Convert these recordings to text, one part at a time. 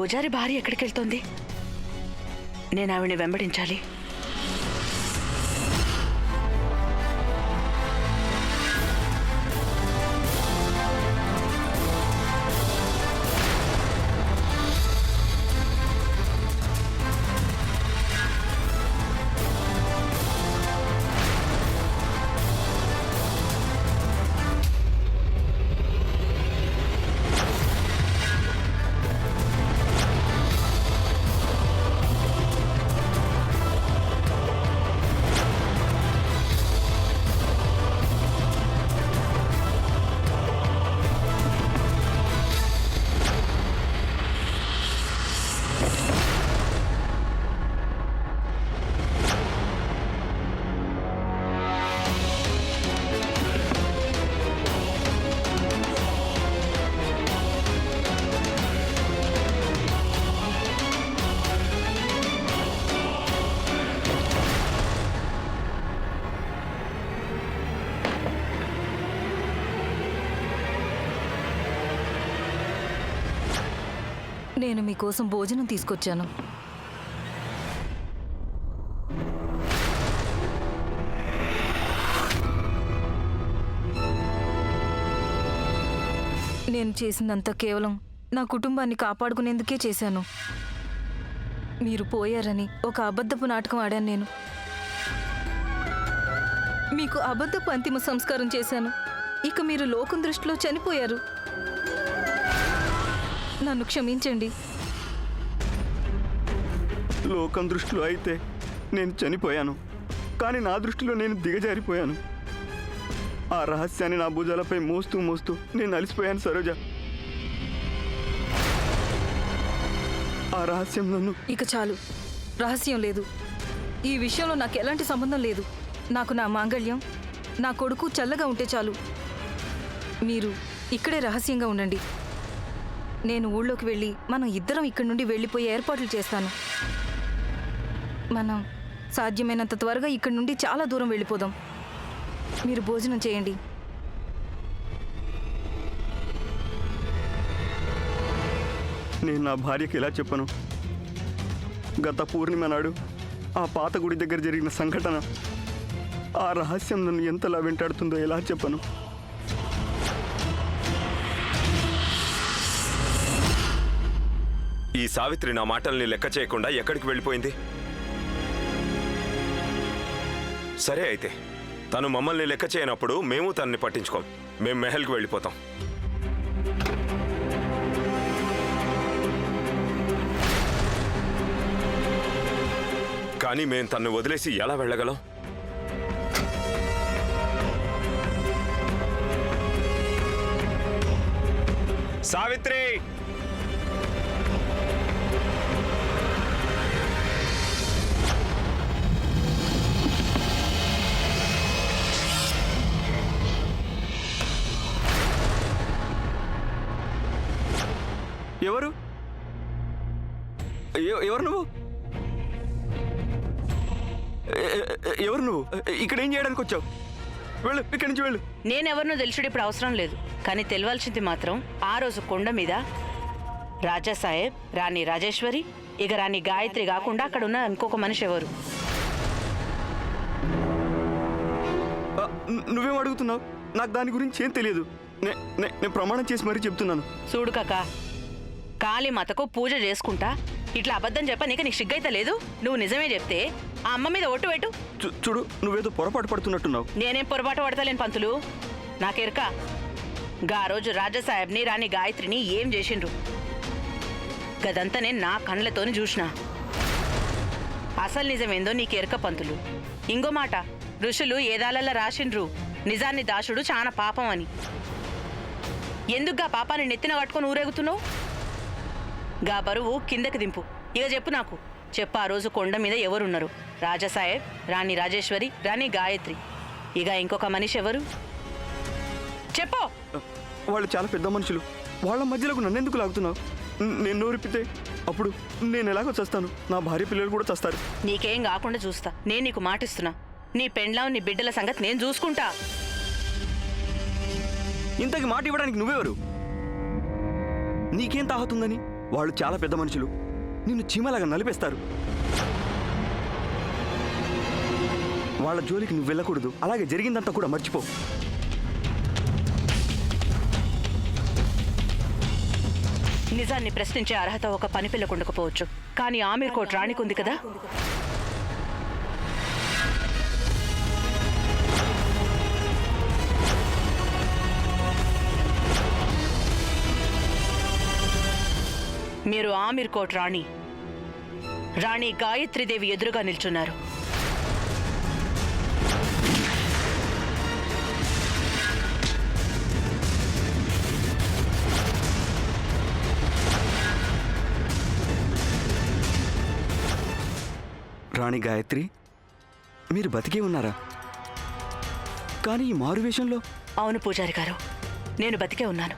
పూజారి భార్య ఎక్కడికి వెళ్తోంది? నేను ఆవిడని వెంబడించాలి. నేను మీకోసం భోజనం తీసుకొచ్చాను. నేను చేసిందంతా కేవలం నా కుటుంబాన్ని కాపాడుకునేందుకే చేశాను. మీరు పోయారని ఒక అబద్ధపు నాటకం ఆడాను. నేను మీకు అబద్ధపు అంతిమ సంస్కారం చేశాను. ఇక మీరు లోకం దృష్టిలో చనిపోయారు. నన్ను క్షమించండి. లోకం దృష్టిలో అయితే నేను చనిపోయాను, కానీ నా దృష్టిలో నేను దిగజారిపోయాను. ఆ రహస్యాన్ని నా భుజాలపై మోస్తూ మోస్తూ నేను అలసిపోయాను సరోజ. ఆ రహస్యం నన్ను... ఇక చాలు, రహస్యం లేదు. ఈ విషయంలో నాకు ఎలాంటి సంబంధం లేదు. నాకు నా మాంగళ్యం, నా కొడుకు చల్లగా ఉంటే చాలు. మీరు ఇక్కడే రహస్యంగా ఉండండి. నేను ఊళ్ళోకి వెళ్ళి మనం ఇద్దరం ఇక్కడి నుండి వెళ్ళిపోయే ఏర్పాట్లు చేస్తాను. మనం సాధ్యమైనంత త్వరగా ఇక్కడి నుండి చాలా దూరం వెళ్ళిపోదాం. మీరు భోజనం చేయండి. నేను నా భార్యకి ఎలా చెప్పను? గత పూర్ణిమ నాడు ఆ పాత గుడి దగ్గర జరిగిన సంఘటన, ఆ రహస్యం నన్ను ఎంతలా వెంటాడుతుందో ఎలా చెప్పను? ఈ సావిత్రి నా మాటల్ని లెక్క చేయకుండా ఎక్కడికి వెళ్ళిపోయింది? సరే అయితే, తను మమ్మల్ని లెక్క చేయనప్పుడు మేము తనని పట్టించుకోం. మేము మెహల్కి వెళ్ళిపోతాం. కానీ మేము తన్ను వదిలేసి ఎలా వెళ్ళగలం? సావిత్రి! ఎవరు ఎవరు నువ్వు? ఎవరు నువ్వు? ఇక్కడ ఏం చేయడానికి వచ్చావు? వెళ్ళు, ఇక్కడి నుంచి వెళ్ళు. నేనెవరినో తెలుసుడు ఇప్పుడు అవసరం లేదు. కానీ తెలియాల్సింది మాత్రం, ఆ రోజు కొండ మీద రాజా సాహెబ్, రాణి రాజేశ్వరి, ఇక రాణి గాయత్రి కాకుండా అక్కడ ఉన్న ఇంకొక మనిషి ఎవరు? నువ్వేం అడుగుతున్నావు? నాకు దాని గురించి ఏం తెలియదు. నేను ప్రమాణం చేసి మరీ చెప్తున్నాను. చూడు కాకా, కాళీమాతకు పూజ చేసుకుంటా ఇట్లా అబద్ధం చెప్ప నీకు సిగ్గైతే లేదు? నువ్వు నిజమే చెప్తే ఆ అమ్మ మీద ఒట్టు పెట్టు. చూడు, నువ్వేదో పొరపాటు పడుతున్నట్టున్నావు. నేనేం పొరపాటు పడతలేను పంతులు. నాకెరక గా రోజు రాజాసాహెబ్ని, రాణి గాయత్రిని ఏం చేసిండ్రు గదంతా నేను నా కళ్ళతోని చూసినా. అసలు నిజమేందో నీకెరక పంతులు. ఇంకో మాట, ఋషులు ఏదాలల్లా రాసిండ్రు, నిజాన్ని దాసుడు చాలా పాపం అని. ఎందుకుగా పాపాన్ని నెత్తిన కట్టుకొని ఊరేగుతున్నావు? గా బరువు కిందకి దింపు. ఇక చెప్పు నాకు, చెప్పు, ఆ రోజు కొండ మీద ఎవరున్నారు? రాజాసాహెబ్, రాణి రాజేశ్వరి, రాణి గాయత్రి, ఇక ఇంకొక మనిషి ఎవరు? చెప్పు. వాళ్ళు చాలా పెద్ద మనుషులు. వాళ్ళ మధ్యలోకి నన్నెందుకు లాగుతున్నావు? నేను నోరిపితే అప్పుడు నేను ఎలాగో చస్తాను, నా భార్య పిల్లలు కూడా చస్తారు. నీకేం కాకుండా చూస్తా. నేను నీకు మాటిస్తున్నా, నీ పెండ్లాం నీ బిడ్డల సంగతి నేను చూసుకుంటా. ఇంతకి మాట ఇవ్వడానికి నువ్వెవరు? నీకేం తాగుతుందని? వాళ్ళు చాలా పెద్ద మనుషులు, నిన్ను చీమలాగా నలిపేస్తారు. వాళ్ళ జోలికి నువ్వు వెళ్ళకూడదు. అలాగే జరిగిందంతా కూడా మర్చిపో. నిజాన్ని ప్రశ్నించే అర్హత ఒక పని పిల్లకు ఉండకపోవచ్చు, కానీ ఆమీర్ కోట్ రాణికుంది కదా. మీరు ఆమీర్ కోట్ రాణి గాయత్రీదేవి ఎదురుగా నిల్చున్నారు. రాణి గాయత్రి, మీరు బతికే ఉన్నారా? కానీ ఈ మారువేషంలో? అవును పూజారి గారు, నేను బతికే ఉన్నాను.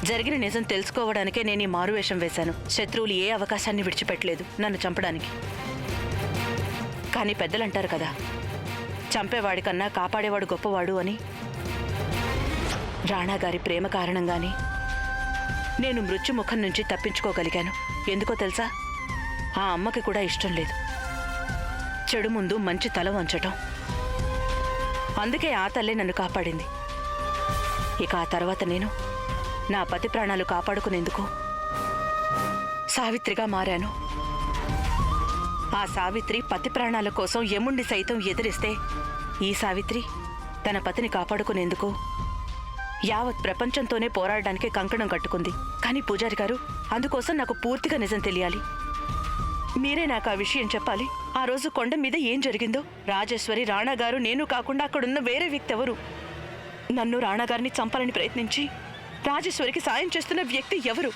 జరిగిన నిజం తెలుసుకోవడానికే నేను ఈ మారువేషం వేశాను. శత్రువులు ఏ అవకాశాన్ని విడిచిపెట్టలేదు నన్ను చంపడానికి. కానీ పెద్దలంటారు కదా, చంపేవాడికన్నా కాపాడేవాడు గొప్పవాడు అని. రాణా గారి ప్రేమ కారణంగానే నేను మృత్యుముఖం నుంచి తప్పించుకోగలిగాను. ఎందుకో తెలుసా? ఆ అమ్మకి కూడా ఇష్టం లేదు చెడు ముందు మంచి తల వంచటం. అందుకే ఆ తల్లే నన్ను కాపాడింది. ఇక ఆ తర్వాత నేను నా పతి ప్రాణాలు కాపాడుకునేందుకు సావిత్రిగా మారాను. ఆ సావిత్రి పతి ప్రాణాల కోసం యముణ్ణి సైతం ఎదిరిస్తే, ఈ సావిత్రి తన పతిని కాపాడుకునేందుకు యావత్ ప్రపంచంతోనే పోరాడడానికి కంకణం కట్టుకుంది. కానీ పూజారి గారు, అందుకోసం నాకు పూర్తిగా నిజం తెలియాలి. మీరే నాకు ఆ విషయం చెప్పాలి. ఆ రోజు కొండ మీద ఏం జరిగిందో. రాజేశ్వరి, రాణా గారు, నేను కాకుండా అక్కడున్న వేరే వ్యక్తి ఎవరు? నన్ను రాణాగారిని చంపాలని ప్రయత్నించి రాజేశ్వరికి సాయం చేస్తున్న వ్యక్తి ఎవరు?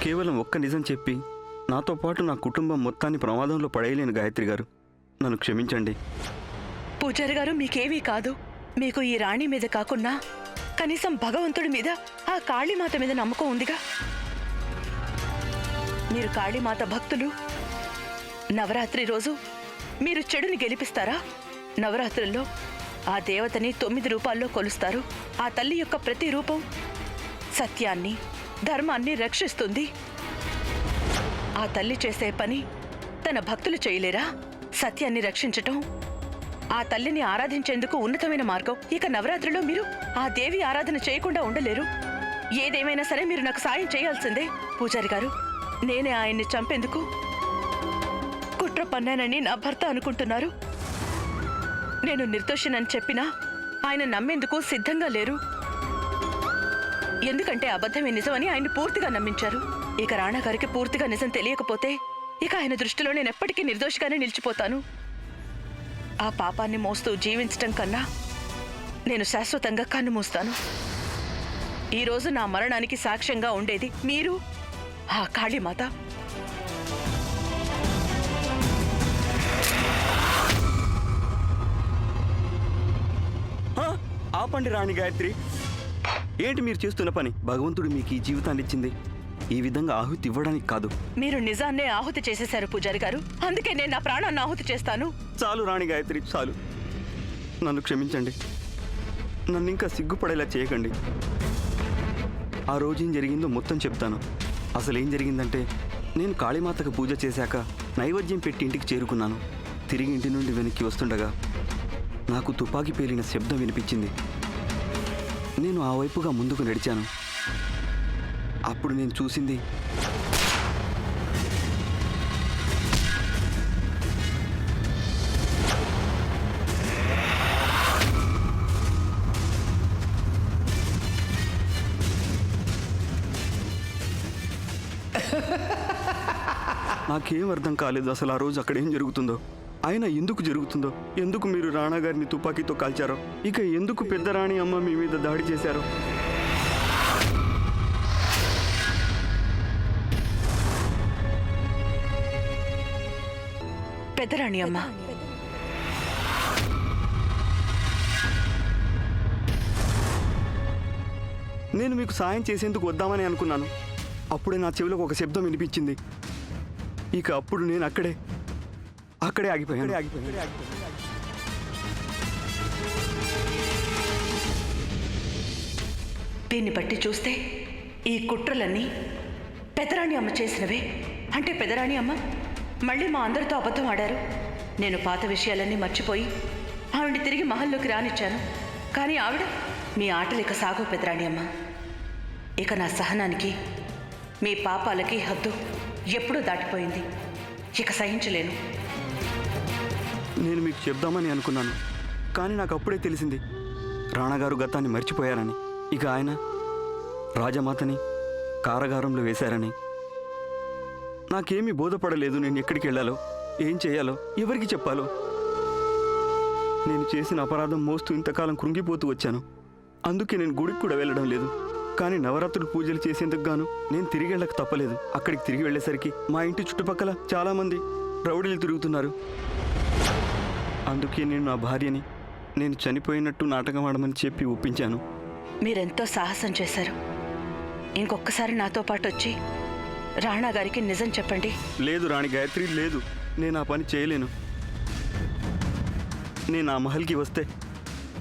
కేవలం ఒక్క నిజం చెప్పి నాతో పాటు నా కుటుంబం మొత్తాన్ని ప్రమాదంలో పడేయలేను గాయత్రి గారు. నన్ను క్షమించండి. పూజారి గారు, మీకేమీ కాదు. మీకు ఈ రాణి మీద కాకున్నా కనీసం భగవంతుడి మీద, ఆ కాళీమాత మీద నమ్మకం ఉందిగా. మీరు కాళీమాత భక్తులు. నవరాత్రి రోజు మీరు చెడుని గెలిపిస్తారా? నవరాత్రుల్లో ఆ దేవతని 9 రూపాల్లో కొలుస్తారు. ఆ తల్లి యొక్క ప్రతి రూపం సత్యాన్ని, ధర్మాన్ని రక్షిస్తుంది. ఆ తల్లి చేసే పని తన భక్తులు చేయలేరా? సత్యాన్ని రక్షించటం ఆ తల్లిని ఆరాధించేందుకు ఉన్నతమైన మార్గం. ఇక నవరాత్రిలో మీరు ఆ దేవి ఆరాధన చేయకుండా ఉండలేరు. ఏదేమైనా సరే మీరు నాకు సాయం చేయాల్సిందే. పూజారి గారు, నేనే ఆయన్ని చంపేందుకు కుట్ర పన్నానని నా భర్త అనుకుంటున్నారు. నేను నిర్దోషినని చెప్పినా ఆయన నమ్మేందుకు సిద్ధంగా లేరు. ఎందుకంటే అబద్ధమే నిజమని ఆయన పూర్తిగా నమ్మించారు. ఇక రాణా గారికి పూర్తిగా నిజం తెలియకపోతే ఇక ఆయన దృష్టిలో నేను ఎప్పటికీ నిర్దోషిగానే నిలిచిపోతాను. ఆ పాపాన్ని మోస్తూ జీవించటం కన్నా నేను శాశ్వతంగా కన్ను మూస్తాను. ఈరోజు నా మరణానికి సాక్ష్యంగా ఉండేది మీరు, ఆ కాళీమాత. ఆపండి రాణి గాయత్రి, ఏంటి మీరు చేస్తున్న పని? భగవంతుడు మీకు ఈ జీవితాన్ని ఇచ్చింది ఈ విధంగా ఆహుతి ఇవ్వడానికి కాదు. మీరు నిజాన్నే ఆహుతి చేసేశారు పూజారి గారు. అందుకే నేను నా ప్రాణాన్ని ఆహుతి చేస్తాను. చాలు రాణి గాయత్రి, చాలు. నన్ను క్షమించండి. నన్ను ఇంకా సిగ్గుపడేలా చేయకండి. ఆ రోజు ఏం జరిగిందో మొత్తం చెప్తాను. అసలు ఏం జరిగిందంటే, నేను కాళీమాతకు పూజ చేశాక నైవేద్యం పెట్టి ఇంటికి చేరుకున్నాను. తిరిగి ఇంటి నుండి వెనక్కి వస్తుండగా నాకు తుపాకీ పేలిన శబ్దం వినిపించింది. నేను ఆ వైపుగా ముందుకు నడిచాను. అప్పుడు నేను చూసింది నాకేం అర్థం కాలేదు అసలు ఆ రోజు అక్కడ ఏం జరుగుతుందో. ఆయన ఎందుకు జరుగుతుందో, ఎందుకు మీరు రాణా గారిని తుపాకీతో కాల్చారో, ఇక ఎందుకు పెద్ద రాణి అమ్మ మీ మీద దాడి చేశారో. పెద్దరాణి అమ్మ. నేను మీకు సాయం చేసేందుకు వద్దామని అనుకున్నాను. అప్పుడే నా చెవిలోకి ఒక శబ్దం వినిపించింది. ఇక అప్పుడు నేను అక్కడే ఆగిపోయాను. దీన్ని బట్టి చూస్తే ఈ కుట్రలన్నీ పెదరాణి అమ్మ చేసినవే. అంటే పెదరాణి అమ్మ మళ్ళీ మా అందరితో అబద్ధం ఆడారు. నేను పాత విషయాలన్నీ మర్చిపోయి ఆవిడ తిరిగి మహల్లోకి రానిచ్చాను. కానీ ఆవిడ మీ ఆటలు ఇక సాగవు పెదరాణి అమ్మ. ఇక నా సహనానికి మీ పాపాలకి హద్దు ఎప్పుడూ దాటిపోయింది. ఇక సహించలేను. నేను మీకు చెప్దామని అనుకున్నాను, కానీ నాకు అప్పుడే తెలిసింది రాణాగారు గతాన్ని మర్చిపోయారని. ఇక ఆయన రాజమాతని కారాగారంలో వేశారని. నాకేమీ బోధపడలేదు. నేను ఎక్కడికి వెళ్ళాలో, ఏం చేయాలో, ఎవరికి చెప్పాలో. నేను చేసిన అపరాధం మోస్తూ ఇంతకాలం కృంగిపోతూ వచ్చాను. అందుకే నేను గుడికి కూడా వెళ్ళడం లేదు. కానీ నవరాత్రులు పూజలు చేసేందుకు గాను నేను తిరిగి వెళ్ళక తప్పలేదు. అక్కడికి తిరిగి వెళ్ళేసరికి మా ఇంటి చుట్టుపక్కల చాలామంది రౌడీలు తిరుగుతున్నారు. అందుకే నేను నా భార్యని నేను చనిపోయినట్టు నాటకం ఆడమని చెప్పి ఒప్పించాను. మీరెంతో సాహసం చేశారు. ఇంకొకసారి నాతో పాటు వచ్చి రాణా గారికి నిజం చెప్పండి. లేదు రాణి గాయత్రి, లేదు. నేను ఆ పని చేయలేను. నేను ఆ మహల్కి వస్తే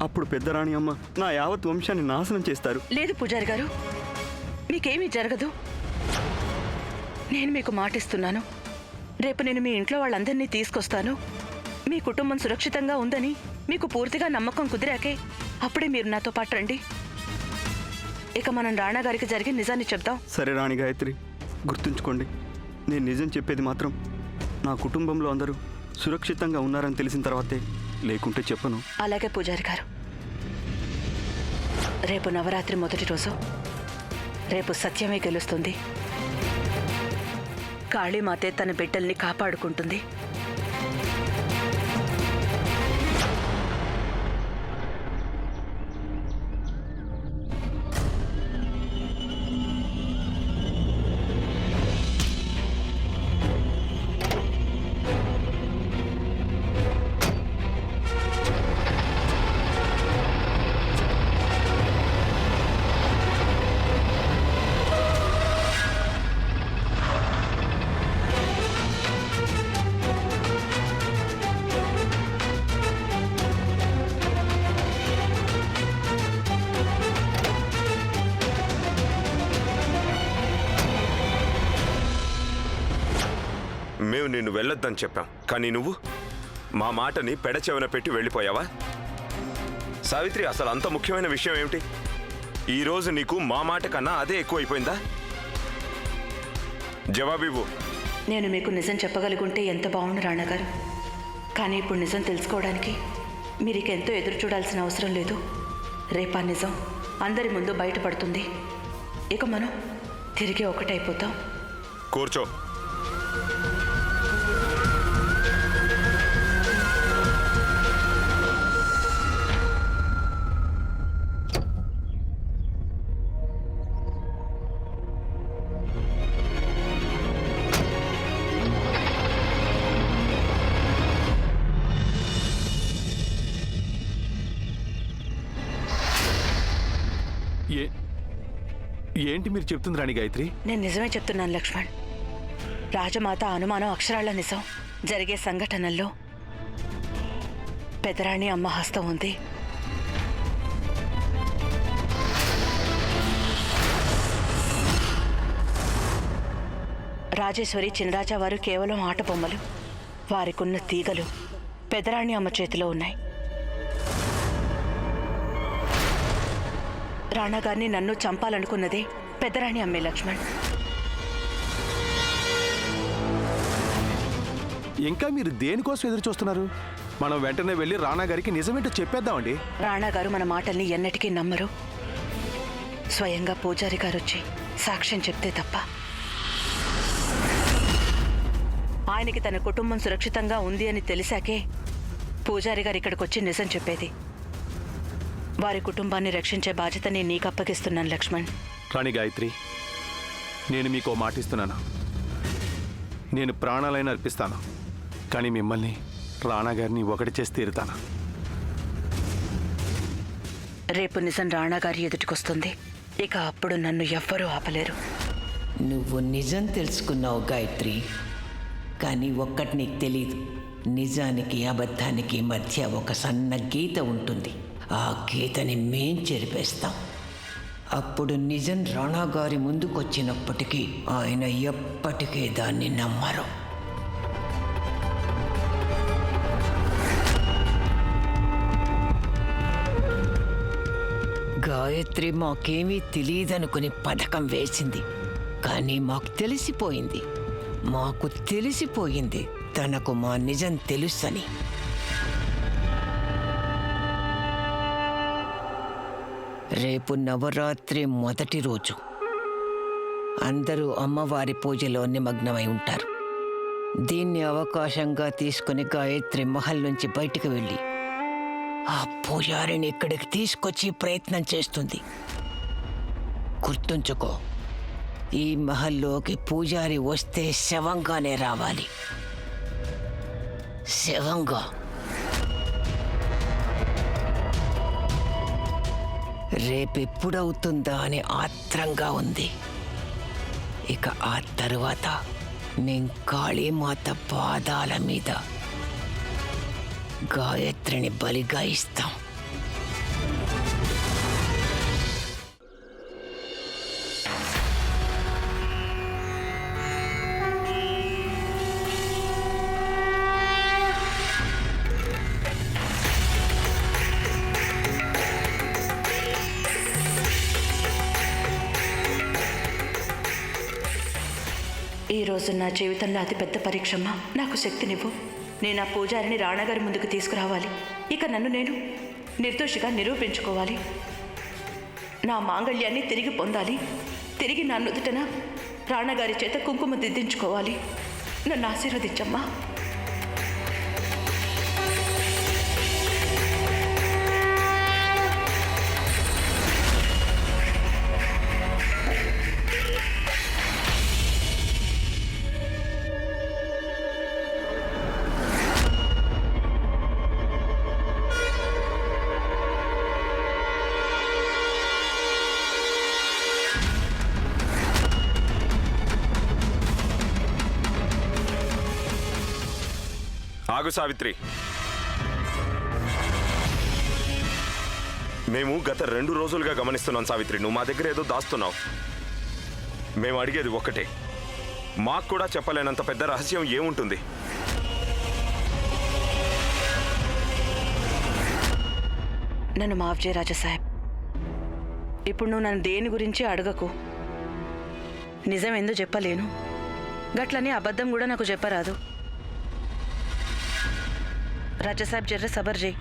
అప్పుడు పెద్ద రాణి అమ్మ నా యావత్ వంశాన్ని నాశనం చేస్తారు. లేదు పూజారి గారు, మీకేమీ జరగదు. నేను మీకు మాటిస్తున్నాను. రేపు నేను మీ ఇంట్లో వాళ్ళందరినీ తీసుకొస్తాను. మీ కుటుంబం సురక్షితంగా ఉందని మీకు పూర్తిగా నమ్మకం కుదిరాకే అప్పుడే మీరు నాతో పాటు రండి. ఇక మనం రాణా గారికి జరిగిన నిజాన్ని చెప్దాం. సరే రాణి గాయత్రి, గుర్తుంచుకోండి, నేను నిజం చెప్పేది మాత్రం నా కుటుంబంలో అందరూ సురక్షితంగా ఉన్నారని తెలిసిన తర్వాతే, లేకుంటే చెప్పను. అలాగే పూజారి గారు. రేపు నవరాత్రి మొదటి రోజు. రేపు సత్యమే గెలుస్తుంది. కాళీమాతే తన బిడ్డల్ని కాపాడుకుంటుంది. మేము నిన్ను వెళ్ళొద్దని చెప్పాం, కానీ నువ్వు మా మాటని పెడచెవన పెట్టి వెళ్ళిపోయావా? సావిత్రి, అసలు అంత ముఖ్యమైన విషయం ఏమిటి? ఈరోజు నీకు మా మాట కన్నా అదే ఎక్కువైపోయిందా? జవాబివ్వు. నేను మీకు నిజం చెప్పగలుగుంటే ఎంత బాగుండు రాణా గారు. కానీ ఇప్పుడు నిజం తెలుసుకోవడానికి మీరు ఇక ఎంతో ఎదురు చూడాల్సిన అవసరం లేదు. రేపా నిజం అందరి ముందు బయటపడుతుంది. ఇక మనం తిరిగి ఒకటైపోతాం. కూర్చో. ఏంటి మీరు చెప్తుంది రాణి గాయత్రి? నేను నిజమే చెప్తున్నాను లక్ష్మణ్. రాజమాత అనుమానం అక్షరాల నిజం. జరిగే సంఘటనల్లో పెదరాణి అమ్మ హస్తం ఉంది. రాజేశ్వరి, చినరాజా వారు కేవలం ఆట బొమ్మలు. వారికున్న తీగలు పెదరాణి అమ్మ చేతిలో ఉన్నాయి. రాణా గారిని నన్ను చంపాలనుకున్నదే పెదరాణి అమ్మే లక్ష్మణ్. ఇంకా మీరు దేనికోసం ఎదురు చూస్తున్నారు? మనం వెంటనే వెళ్ళి రాణా గారికి నిజమేంటో చెప్పేద్దామండి. రాణా గారు మన మాటల్ని ఎన్నటికీ నమ్మరు. స్వయంగా పూజారి గారు వచ్చి సాక్ష్యం చెప్తే తప్ప. ఆయనకి తన కుటుంబం సురక్షితంగా ఉంది అని తెలిసాకే పూజారి గారు ఇక్కడికి వచ్చి నిజం చెప్పేది. వారి కుటుంబాన్ని రక్షించే బాధ్యత నేను నీకు అప్పగిస్తున్నాను లక్ష్మణ్. రాణి గాయత్రి, నేను మీకు మాటిస్తున్నాను. నేను ప్రాణాలైనా అర్పిస్తాను, కానీ మిమ్మల్ని రాణా గారిని ఒకటి చేసి తీరుతాను. రేపు నిజం రాణా గారి ఎదుటికొస్తుంది. ఇక అప్పుడు నన్ను ఎవ్వరూ ఆపలేరు. నువ్వు నిజం తెలుసుకున్నావు గాయత్రి, కానీ ఒక్కటి నీకు తెలీదు. నిజానికి అబద్ధానికి మధ్య ఒక సన్న గీత ఉంటుంది. ఆ గీతని మేం చెరిపేస్తాం. అప్పుడు నిజం రాణా గారి ముందుకొచ్చినప్పటికీ ఆయన ఎప్పటికీ దాన్ని నమ్మరు. గాయత్రి మాకేమీ తెలియదనుకుని పథకం వేసింది, కానీ మాకు తెలిసిపోయింది తనకు మా నిజం తెలుసని. రేపు నవరాత్రి మొదటి రోజు. అందరూ అమ్మవారి పూజలో నిమగ్నమై ఉంటారు. దీన్ని అవకాశంగా తీసుకుని గాయత్రి మహల్ నుంచి బయటికి వెళ్ళి ఆ పూజారిని ఇక్కడికి తీసుకొచ్చి ప్రయత్నం చేస్తుంది. గుర్తుంచుకో, ఈ మహల్లోకి పూజారి వస్తే శవంగానే రావాలి. శవంగా. రేపెప్పుడవుతుందా అని ఆత్రంగా ఉంది. ఇక ఆ తరువాత మేం కాళీమాత పాదాల మీద గాయత్రిని బలిగా ఇస్తాం. ఈ రోజు నా జీవితంలో అతిపెద్ద పరీక్షమ్మ. నాకు శక్తినివ్వు. నేను ఆ పూజారిని రాణాగారి ముందుకు తీసుకురావాలి. ఇక నన్ను నేను నిర్దోషిగా నిరూపించుకోవాలి. నా మాంగళ్యాన్ని తిరిగి పొందాలి. తిరిగి నా నుదుటన రాణాగారి చేత కుంకుమ దిద్దించుకోవాలి. నన్ను ఆశీర్వదించమ్మా. ఆగు సావిత్రి. మేము గత 2 రోజులుగా గమనిస్తున్నాం సావిత్రి, నువ్వు మా దగ్గర ఏదో దాస్తున్నావు. మేము అడిగేది ఒక్కటే, మాకు కూడా చెప్పలేనంత పెద్ద రహస్యం ఏముంటుంది? నన్ను మాఫ్ చేయ రాజసాహెబ్. ఇప్పుడు నువ్వు నన్ను దేని గురించి అడగకు. నిజం ఎందుకు చెప్పలేను, గట్లని అబద్ధం కూడా నాకు చెప్పరాదు. రాజసాహెబ్ జర్ర సబర్ చేయి.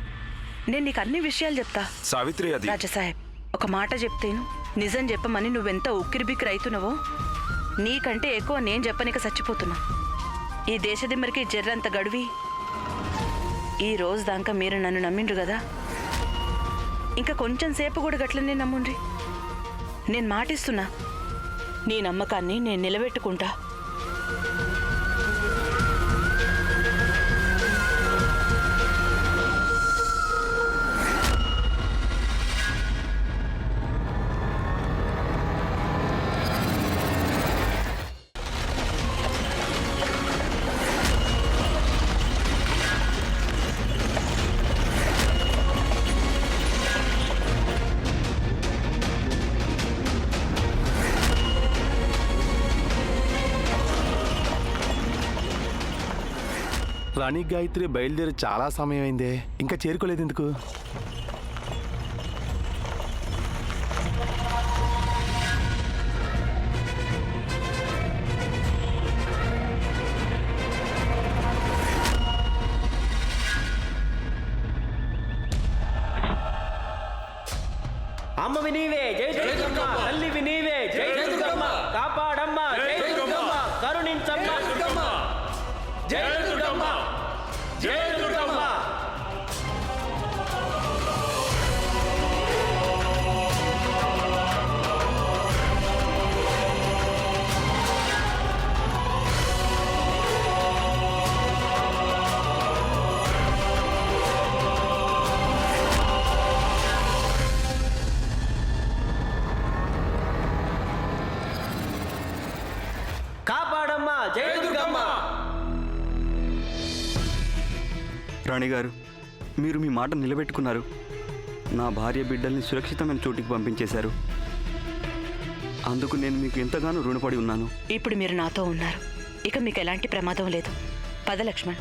నేను నీకు అన్ని విషయాలు చెప్తా. సావిత్రి, అది రాజసాహెబ్, ఒక మాట చెప్తేను. నిజం చెప్పమని నువ్వెంత ఉక్కిరిబిక్కిరి అవుతున్నావో నీకంటే ఎక్కువ నేను చెప్పనిక చచ్చిపోతున్నా. ఈ దేశదిమ్మరికి జర్రంత గడువి ఈ రోజు దాకా మీరు నన్ను నమ్మిండ్రు కదా, ఇంకా కొంచెం సేపు కూడా గట్లనే నమ్ముండ్రి. నేను మాటిస్తున్నా, నీ నమ్మకాన్ని నేను నిలబెట్టుకుంటా. రాణి గాయత్రి బయలుదేరి చాలా సమయం అయిందే, ఇంకా చేరుకోలేదు ఎందుకు? అమ్మవి నీవే, జై దుర్గమ్మ. తల్లివి నీవే, జై దుర్గమ్మ. కాపాడమ్మ, జై దుర్గమ్మ. కరుణించమ్మ, జై దుర్గమ్మ. జై దుర్గమ్మ. రాణిగారు, మీరు మీ మాట నిలబెట్టుకున్నారు. నా భార్య బిడ్డల్ని సురక్షితమైన చోటికి పంపించేశారు. అందుకు నేను మీకు ఎంతగానో రుణపడి ఉన్నాను. ఇప్పుడు మీరు నాతో ఉన్నారు. ఇక మీకు ఎలాంటి ప్రమాదం లేదు. పద లక్ష్మణ్.